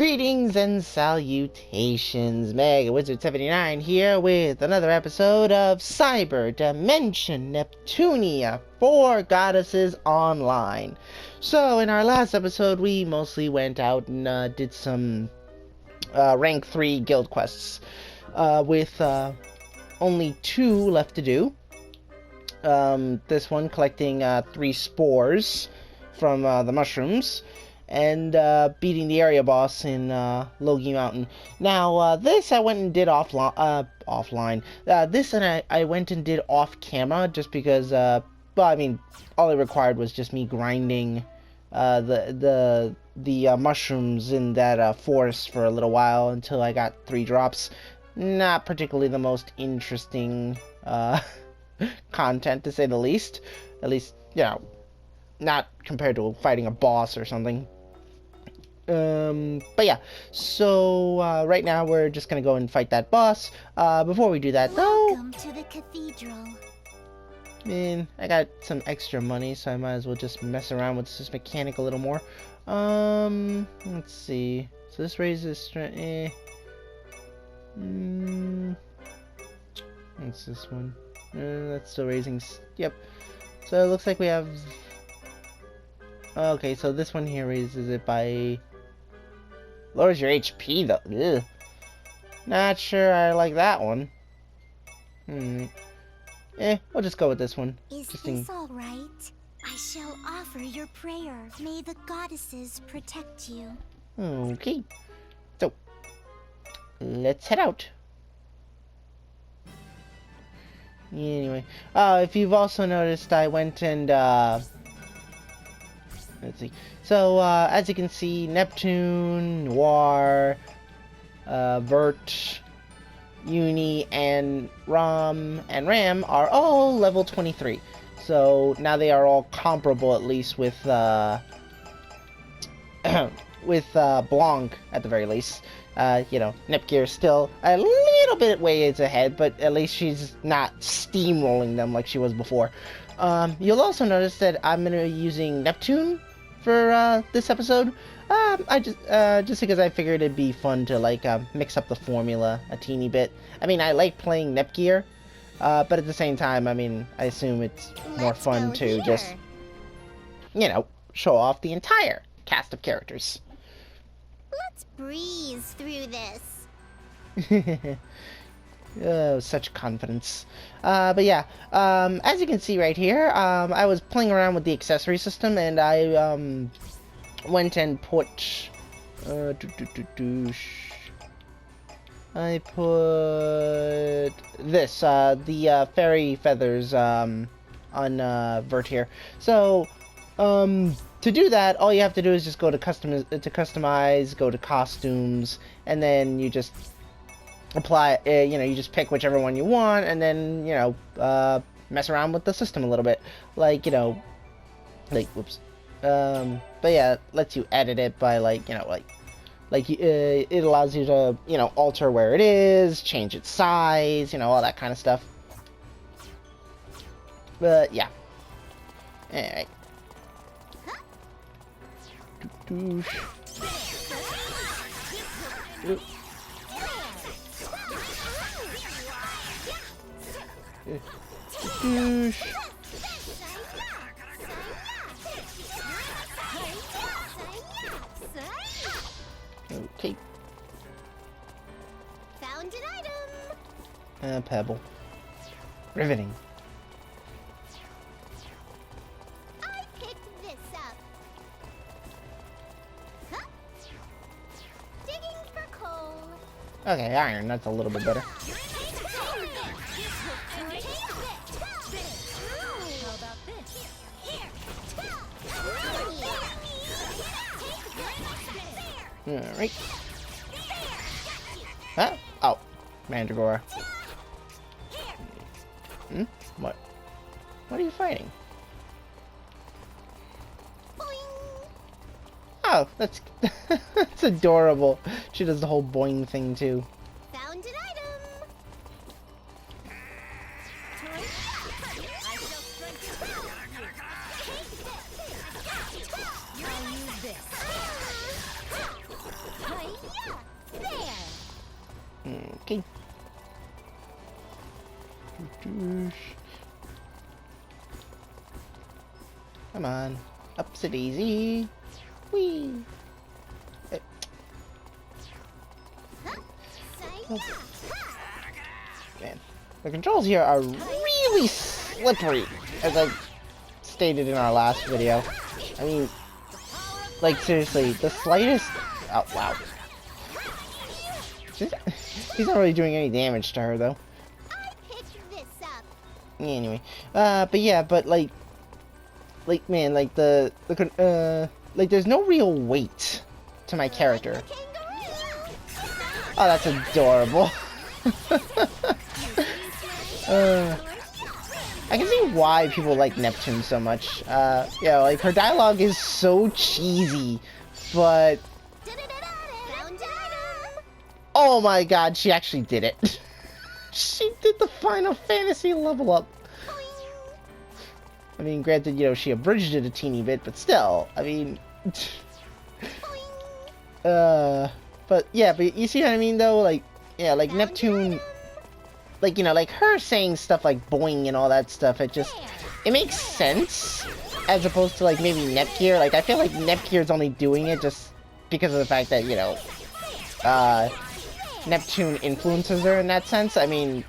Greetings and salutations, Mega Wizard 79 here with another episode of Cyberdimension Neptunia for Goddesses Online. So, in our last episode, we mostly went out and did some rank 3 guild quests with only 2 left to do. This one collecting 3 spores from the mushrooms, and beating the area boss in Logi Mountain. Now, this I went and did offline. This and I went and did off camera just because, well, I mean, all it required was just me grinding the mushrooms in that forest for a little while until I got 3 drops. Not particularly the most interesting content, to say the least. At least, you know, not compared to fighting a boss or something. But yeah, so right now we're just gonna go and fight that boss. Before we do that, though, welcome to the cathedral. Man, I got some extra money, so I might as well just mess around with this mechanic a little more. Let's see. So this raises strength. What's this one? That's still raising. Yep. So it looks like we have. Okay, so this one here raises it by. Lowers your HP though. Ugh. Not sure I like that one. We'll just go with this one. Is this all right? I shall offer your prayer. May the goddesses protect you. Okay. So, let's head out. Anyway, if you've also noticed, I went and, let's see. So, as you can see, Neptune, Noir, Vert, Uni, and Ram are all level 23. So, now they are all comparable, at least, with, Blanc, at the very least. You know, Nepgear is still a little bit ways ahead, but at least she's not steamrolling them like she was before. You'll also notice that I'm going to be using Neptune for this episode. I just because I figured it'd be fun to like mix up the formula a teeny bit. I mean, I like playing Nepgear, but at the same time, I mean, I assume it's more fun to just, you know, show off the entire cast of characters. Let's breeze through this. Oh, such confidence. But yeah, as you can see right here, I was playing around with the accessory system, and I went and put I put this the fairy feathers on Vert here. So to do that, all you have to do is just go to customize, go to costumes, and then you just apply, you know, you just pick whichever one you want, and then, you know, mess around with the system a little bit. Like, you know, like, whoops. But yeah, it lets you edit it by, like, you know, it allows you to, you know, alter where it is, change its size, you know, all that kind of stuff. But, yeah. Alright. Okay. Found an item. Pebble. Riveting. I picked this up. Huh? Digging for coal. Okay, iron, that's a little bit better. Alright. Huh? Oh. Mandragora. What? What are you fighting? Oh, that's that's adorable. She does the whole boing thing too. Found an item. I'll use this. Okay. Come on. Upsy daisy. Whee! Man, the controls here are really slippery, as I stated in our last video. I mean, like seriously, the slightest... Oh, wow. He's not really doing any damage to her, though. Anyway, but yeah, but like man, like like there's no real weight to my character. Oh, that's adorable. I can see why people like Neptune so much. Yeah, like her dialogue is so cheesy, but oh my god, she actually did it. She did the Final Fantasy level up. I mean, granted, you know, she abridged it a teeny bit, but still, I mean... but yeah, but you see what I mean, though? Like, yeah, like Neptune... Like, you know, like her saying stuff like boing and all that stuff, it makes sense, as opposed to, like, maybe Nepgear. Like, I feel like Nepgear's only doing it just because of the fact that, you know, Neptune influences her in that sense. I mean,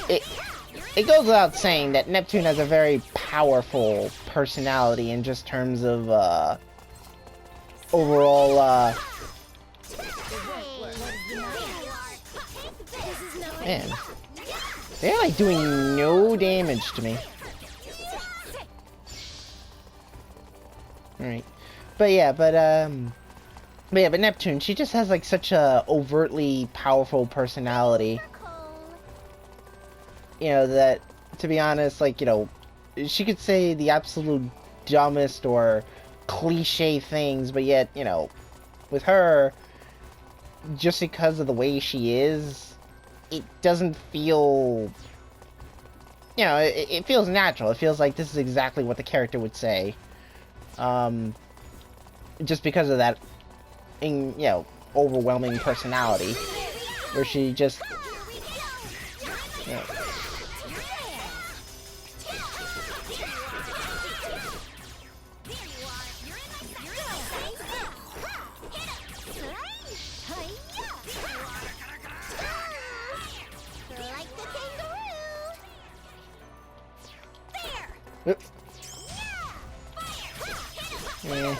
it goes without saying that Neptune has a very powerful personality in just terms of, overall, man, they're like doing no damage to me. Alright. But Neptune, she just has like such a overtly powerful personality. You know, that, to be honest, like, you know, she could say the absolute dumbest or cliche things, but yet, you know, with her, just because of the way she is, it doesn't feel, you know, it feels natural. It feels like this is exactly what the character would say. Just because of that, you know, overwhelming personality, where she just, you know, yeah.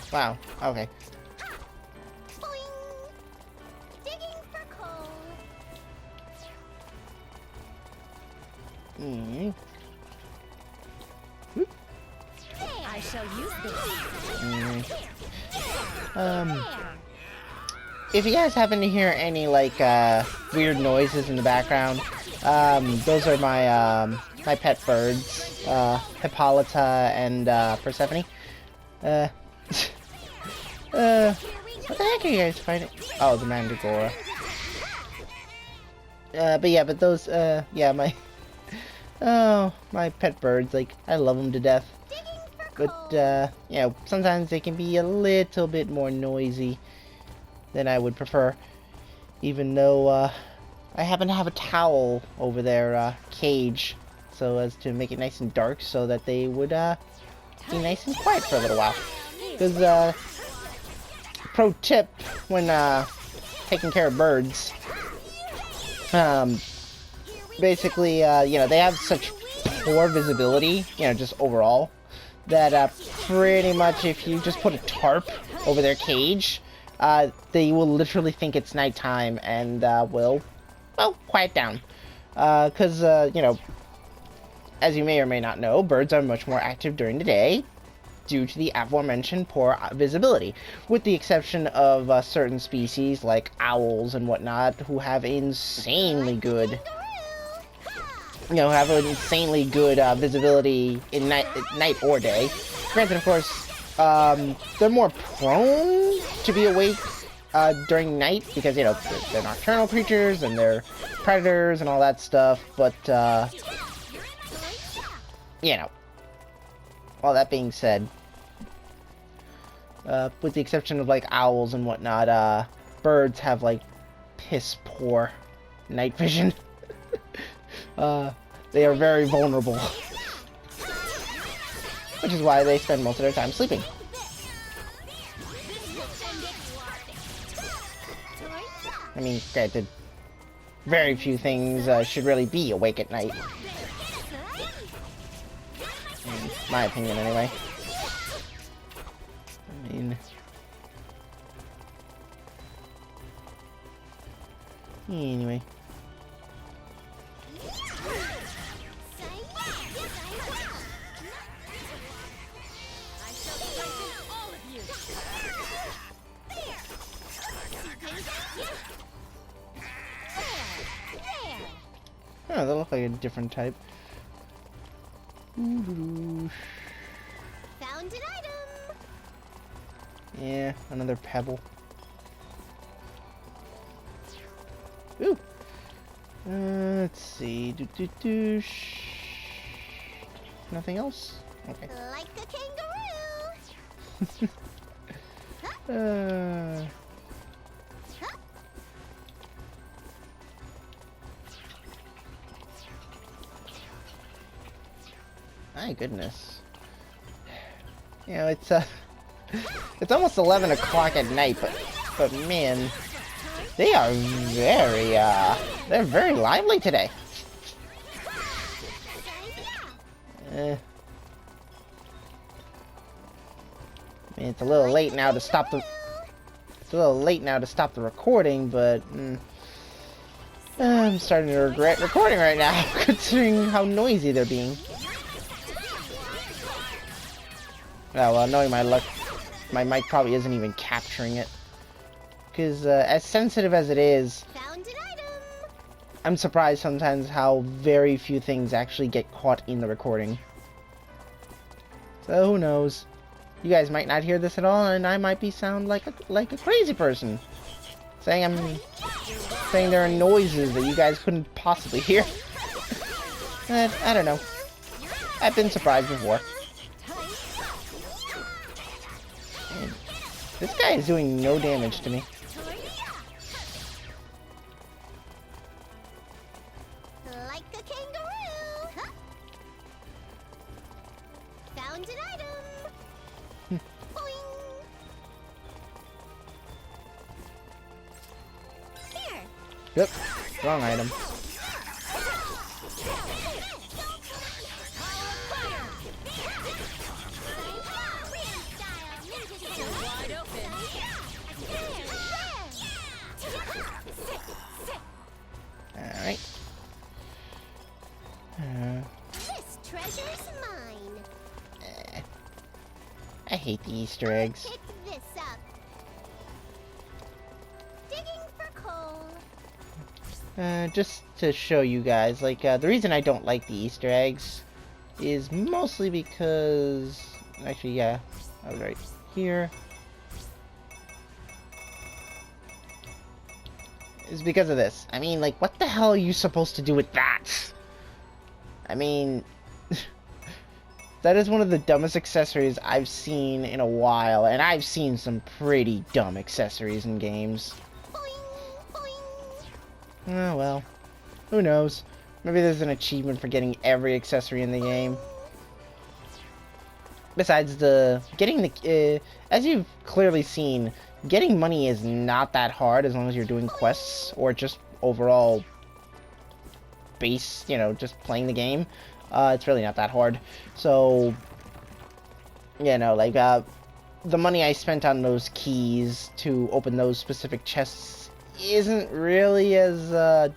Wow, okay. Mm. I shall use this. If you guys happen to hear any, like, weird noises in the background, those are my, my pet birds, Hippolyta and, Persephone. What the heck are you guys fighting? Oh, the Mandragora. But yeah, but those, yeah, my, oh, my pet birds, like, I love them to death. But, you know, sometimes they can be a little bit more noisy than I would prefer. Even though, I happen to have a towel over their, cage, so as to make it nice and dark, so that they would, be nice and quiet for a little while. Because, pro tip when, taking care of birds, basically, you know, they have such poor visibility, you know, just overall, that, pretty much if you just put a tarp over their cage, they will literally think it's nighttime and, will, well, quiet down. Because, you know, as you may or may not know, birds are much more active during the day due to the aforementioned poor visibility, with the exception of certain species like owls and whatnot, who have insanely good, you know, have an insanely good visibility in night or day. Granted, of course, they're more prone to be awake during night because, you know, they're nocturnal creatures and they're predators and all that stuff, but, you know, all that being said, with the exception of, like, owls and whatnot, birds have, like, piss poor night vision. They are very vulnerable. Which is why they spend most of their time sleeping. I mean, granted, very few things should really be awake at night. In my opinion, anyway. I mean... Anyway. Oh, they look like a different type. Found an item. Yeah, another pebble. Ooh. Let's see. Nothing else? Okay. Like a kangaroo. My goodness. You know, it's it's almost 11 o'clock at night, but man, they are very they're very lively today. I mean, it's a little late now to stop the recording, but I'm starting to regret recording right now, considering how noisy they're being. Oh, well, knowing my luck, my mic probably isn't even capturing it. Because, as sensitive as it is, I'm surprised sometimes how very few things actually get caught in the recording. So, who knows? You guys might not hear this at all, and I might sound like a crazy person. Saying there are noises that you guys couldn't possibly hear. I don't know. I've been surprised before. Man, this guy is doing no damage to me. Like a kangaroo. Huh? Found an item. Boing. Here. Yep, wrong item. Alright. This treasure's mine. I hate the Easter eggs. Pick this up. Digging for coal. Just to show you guys, like, the reason I don't like the Easter eggs is mostly because... Actually, yeah, I was right here. Is because of this. I mean, like, what the hell are you supposed to do with that? I mean... that is one of the dumbest accessories I've seen in a while, and I've seen some pretty dumb accessories in games. Boing, boing. Oh, well. Who knows? Maybe there's an achievement for getting every accessory in the game. Besides getting the, as you've clearly seen, getting money is not that hard as long as you're doing quests or just overall base, you know, just playing the game. It's really not that hard. So, you know, like, the money I spent on those keys to open those specific chests isn't really as,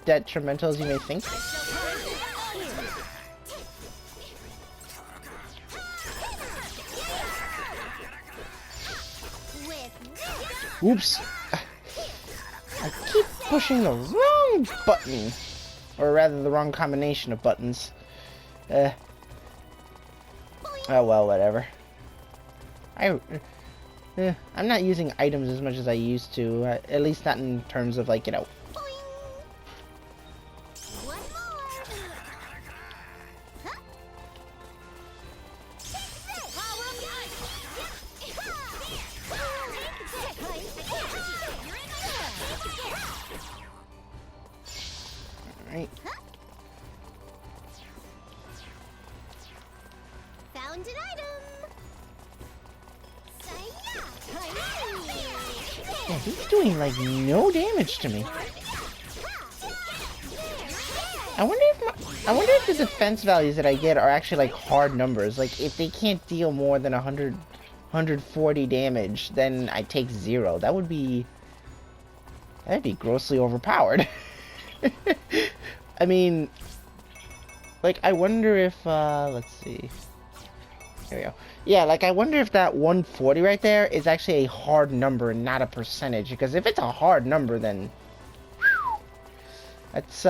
detrimental as you may think. Oops. I keep pushing the wrong button. Or rather, the wrong combination of buttons. Oh well, whatever. I'm not using items as much as I used to. At least not in terms of, like, you know. One more. Huh? Alright. Found an item. Yeah, he's doing like no damage to me. I wonder if the defense values that I get are actually like hard numbers. Like if they can't deal more than 140 damage, then I take 0. That'd be grossly overpowered. I mean, like I wonder if let's see. Here we go. Yeah, like I wonder if that 140 right there is actually a hard number and not a percentage. Because if it's a hard number, then whew, that's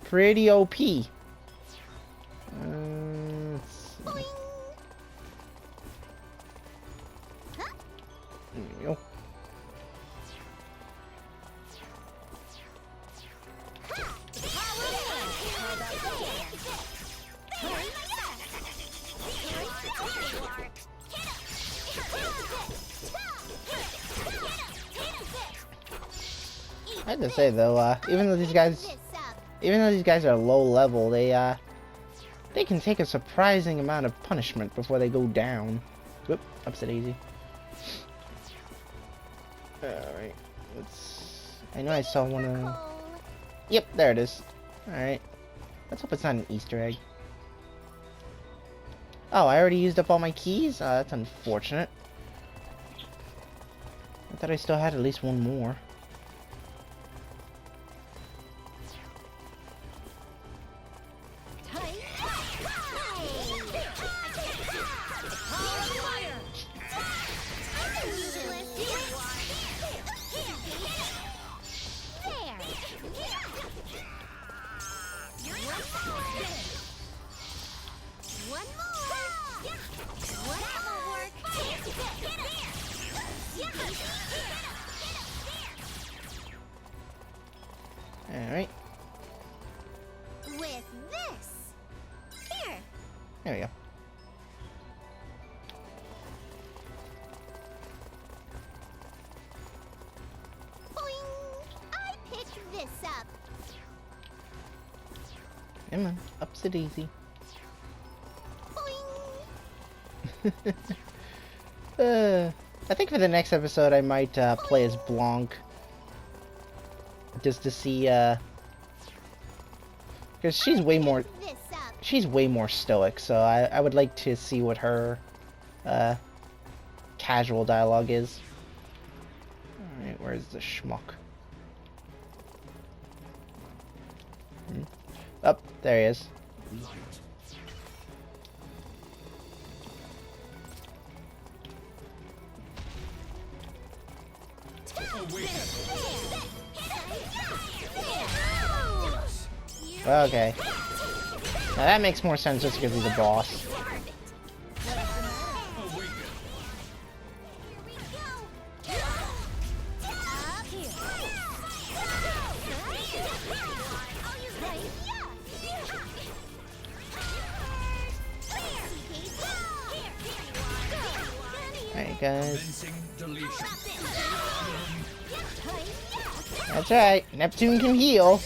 pretty OP. Let's see. There we go. I have to say though, even though these guys are low level, they can take a surprising amount of punishment before they go down. Whoop, upset easy. Alright, I know I saw one of... Yep, there it is. Alright. Let's hope it's not an Easter egg. Oh, I already used up all my keys? That's unfortunate. I thought I still had at least one more. Alright. With this. Here. There we go. Boing. I picked this up. Come on, ups it easy. Boing. I think for the next episode I might play as Blanc. Just to see, because she's way more stoic, so I would like to see what her casual dialogue is. Alright, where's the schmuck? Oh, there he is. Okay. Now that makes more sense just because he's a boss. Alright, guys. That's right. Neptune can heal.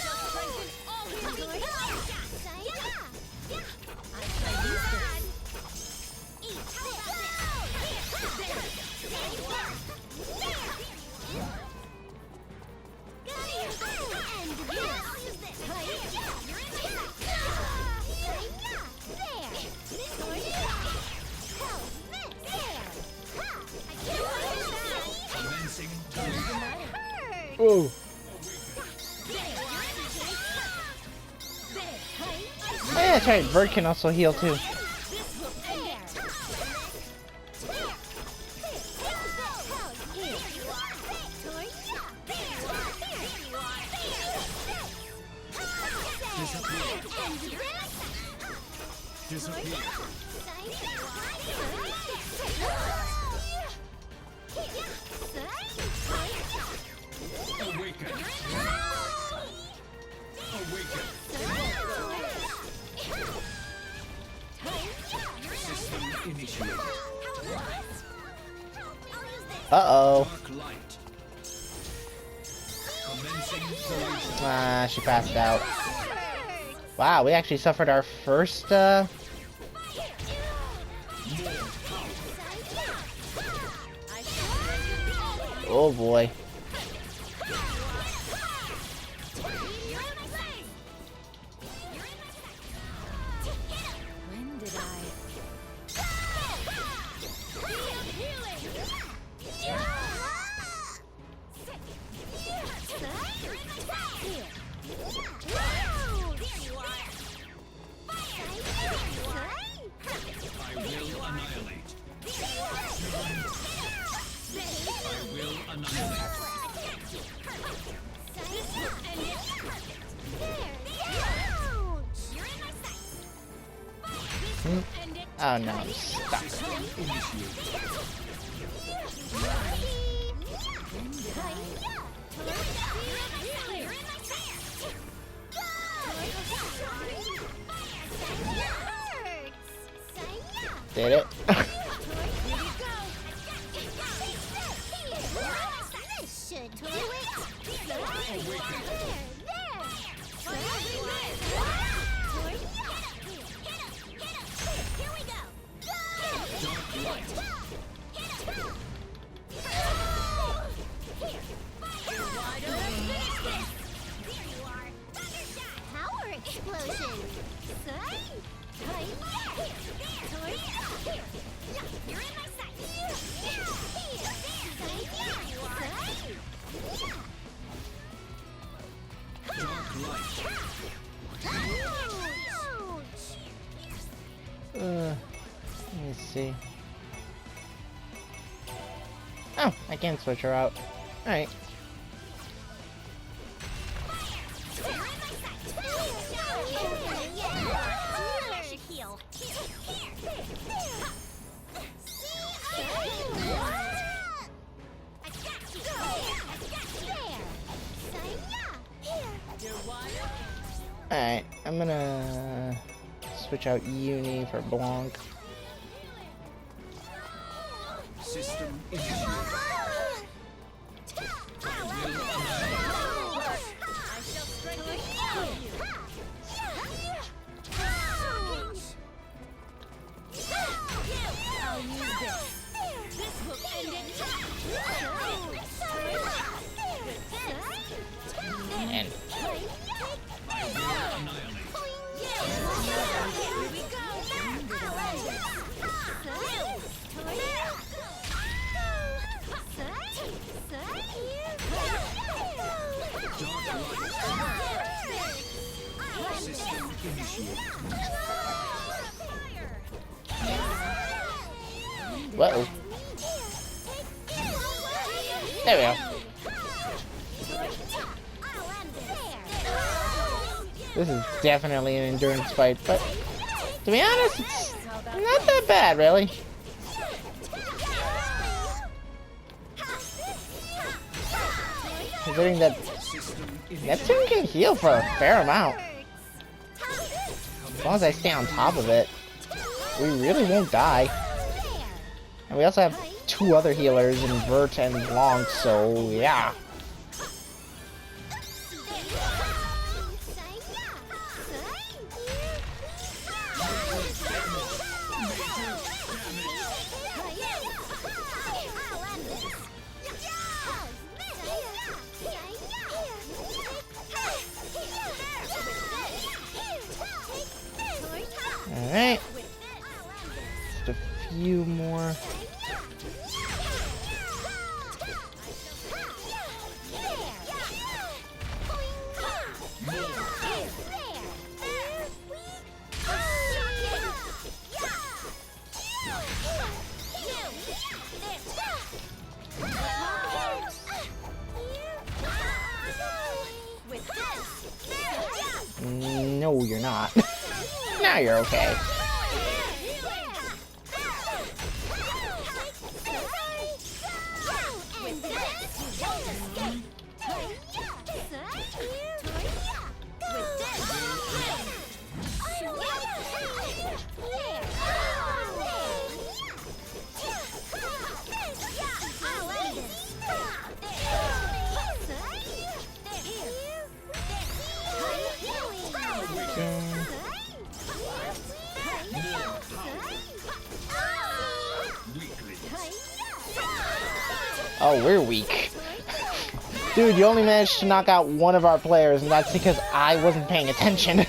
Oh. Oh yeah, that's right. Bird can also heal too. Uh-oh. Ah, she passed out. Wow, we actually suffered our first, Oh boy. When did I? Oh no, I'm stuck. Did it? Should do it. Here we go. Power explosion. You're in my sight. Let me see. Oh, I can switch her out. Alright. Alright, I'm gonna switch out Uni for Blanc. System initiated. And System initiated. whoa. There we go. This is definitely an endurance fight, but to be honest, it's not that bad, really. Considering that Neptune can heal for a fair amount. As long as I stay on top of it, we really won't die. And we also have two other healers in Vert and Blanc, so yeah. Alright. Just a few more. No, you're not. Now you're okay. Oh, we're weak. Dude, you only managed to knock out one of our players, and that's because I wasn't paying attention.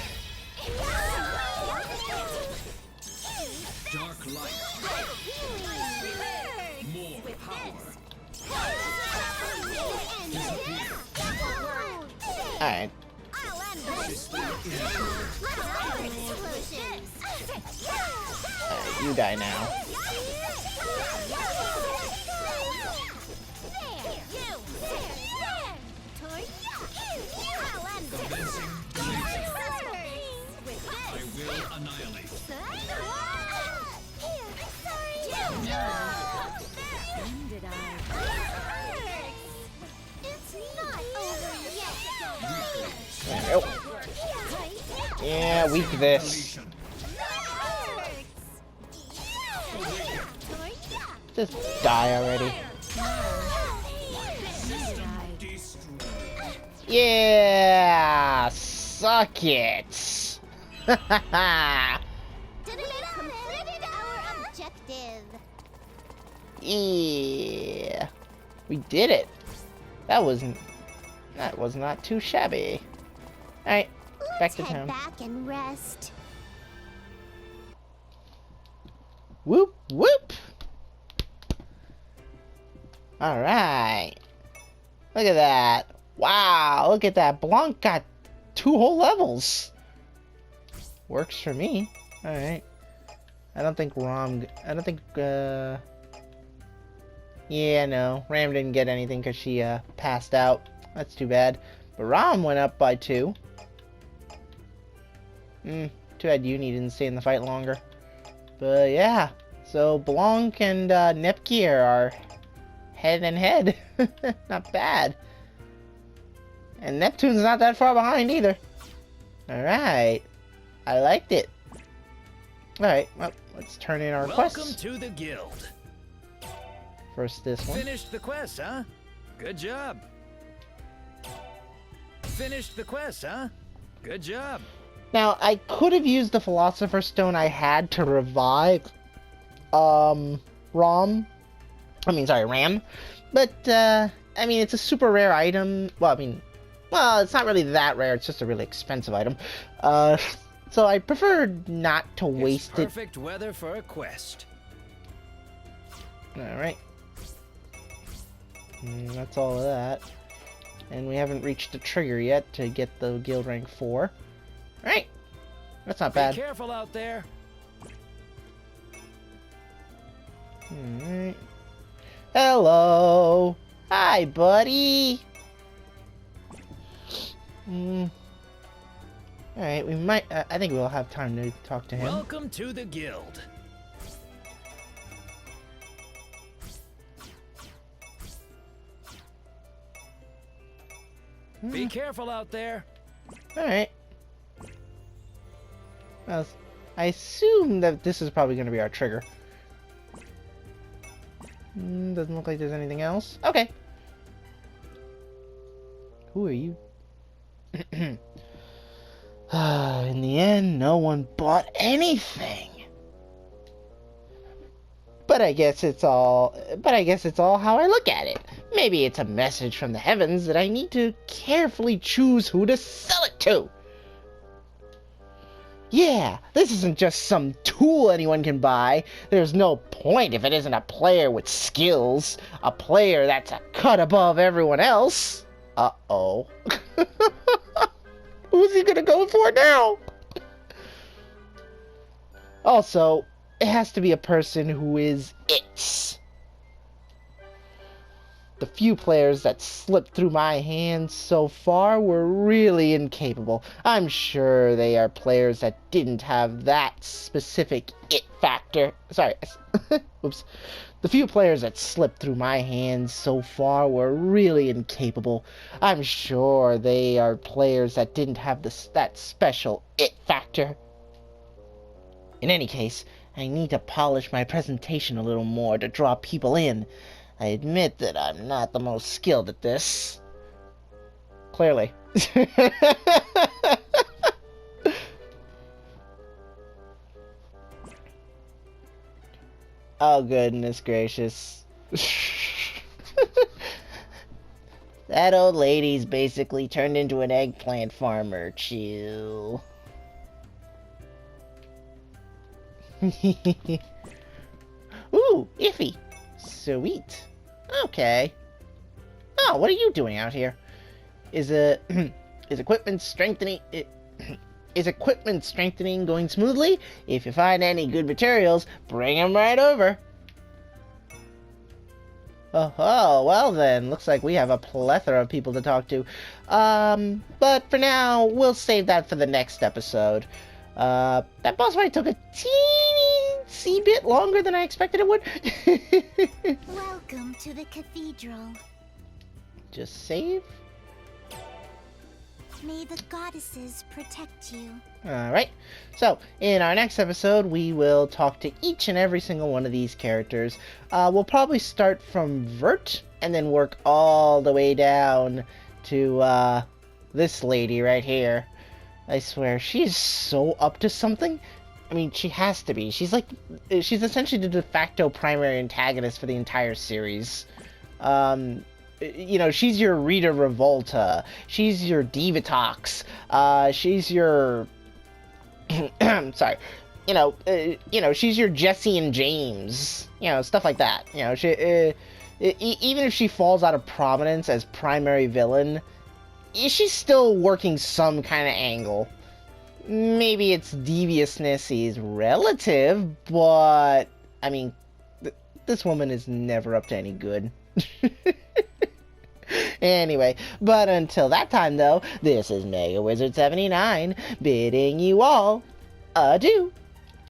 Dark light. More power. Alright. You die now. I will annihilate. There we go. Yeah, weak this. Just die already. Yeah, suck it. Yeah, we did it. That was not too shabby. All right, back to town. Back and rest. Whoop whoop. All right. Look at that. Wow, look at that. Blanc got 2 whole levels. Works for me. All right. I don't think yeah, no. Ram didn't get anything because she passed out. That's too bad. But Ram went up by 2. Too bad Uni didn't stay in the fight longer. But yeah. So Blanc and Nepgear are head and head. Not bad. And Neptune's not that far behind either. Alright. I liked it. Alright, well, let's turn in our quests. Welcome to the guild. First this one. Finished the quest, huh? Good job. Finished the quest, huh? Good job. Now, I could have used the Philosopher's Stone I had to revive Ram. But, I mean, it's a super rare item. Well, it's not really that rare. It's just a really expensive item. So I prefer not to waste it. Perfect weather for a quest. Alright. That's all of that. And we haven't reached the trigger yet to get the guild rank 4. Alright. That's not bad. Be careful out there. Alright. Hello. Hi, buddy. Alright, we might... I think we'll have time to talk to him. Welcome to the guild. Be careful out there. Alright. Well, I assume that this is probably going to be our trigger. Doesn't look like there's anything else. Okay. Who are you? In the end, no one bought anything. But I guess it's all how I look at it. Maybe it's a message from the heavens that I need to carefully choose who to sell it to. Yeah, this isn't just some tool anyone can buy. There's no point if it isn't a player with skills. A player that's a cut above everyone else. Uh-oh. Who's he gonna go for now? Also, it has to be a person who is it. The few players that slipped through my hands so far were really incapable. I'm sure they are players that didn't have that specific it factor. Sorry. Oops. The few players that slipped through my hands so far were really incapable. I'm sure they are players that didn't have that special it factor. In any case, I need to polish my presentation a little more to draw people in. I admit that I'm not the most skilled at this. Clearly. Oh, goodness gracious. That old lady's basically turned into an eggplant farmer. Chill. Ooh, iffy. Sweet. Okay. Oh, what are you doing out here? Is equipment strengthening is equipment strengthening going smoothly? If you find any good materials, bring them right over. Oh, well then, looks like we have a plethora of people to talk to. But for now, we'll save that for the next episode. That boss fight took a teensy bit longer than I expected it would. Welcome to the cathedral. Just save. May the goddesses protect you. Alright, so in our next episode, we will talk to each and every single one of these characters. We'll probably start from Vert, and then work all the way down to this lady right here. I swear, she is so up to something. I mean, she has to be. She's essentially the de facto primary antagonist for the entire series. You know, she's your Rita Revolta. She's your Divatox. She's your... sorry. You know, she's your Jesse and James. You know, stuff like that. You know, she... even if she falls out of prominence as primary villain, she's still working some kind of angle. Maybe its deviousness is relative, but... I mean, this woman is never up to any good. Anyway, but until that time though, this is Mega Wizard 79 bidding you all adieu.